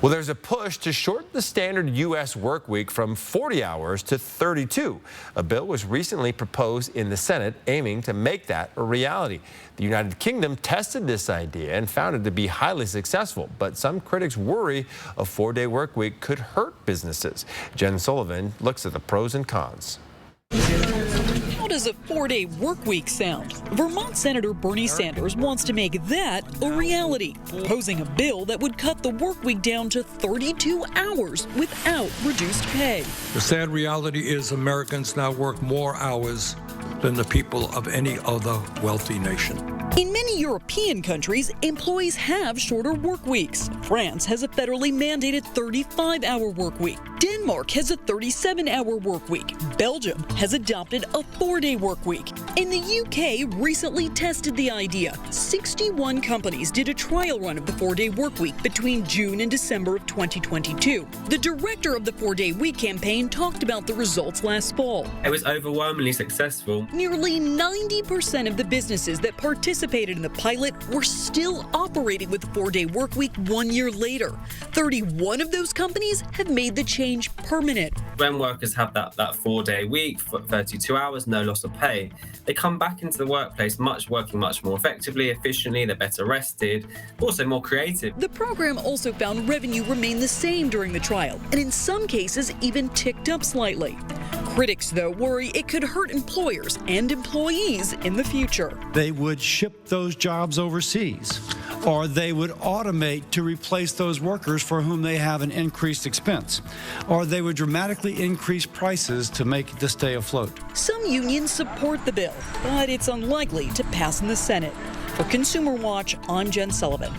Well, there's a push to shorten the standard U.S. work week from 40 hours to 32. A bill was recently proposed in the Senate aiming to make that a reality. The United Kingdom tested this idea and found it to be highly successful, but some critics worry a 4-day work week could hurt businesses. Jen Sullivan looks at the pros and cons. How does a 4-day work week sound? Vermont Senator Bernie Sanders wants to make that a reality, proposing a bill that would cut the work week down to 32 hours without reduced pay. The sad reality is Americans now work more hours than the people of any other wealthy nation. In many European countries, employees have shorter work weeks. France has a federally mandated 35-hour work week. Denmark has a 37-hour work week. Belgium has adopted a 4-day work week. And the UK recently tested the idea. 61 companies did a trial run of the 4-day work week between June and December of 2022. The director of the 4-day week campaign talked about the results last fall. It was overwhelmingly successful. Nearly 90% of the businesses that participated in the pilot were still operating with a 4-day work week 1 year later. 31 of those companies have made the change permanent. When workers have that 4-day week, 32 hours, no loss of pay, they come back into the workplace working much more effectively, efficiently, they're better rested, also more creative. The program also found revenue remained the same during the trial, and in some cases even ticked up slightly. Critics, though, worry it could hurt employers and employees in the future. They would ship those jobs overseas, or they would automate to replace those workers for whom they have an increased expense, or they would dramatically increase prices to make it to stay afloat. Some unions support the bill, but it's unlikely to pass in the Senate. For Consumer Watch, I'm Jen Sullivan.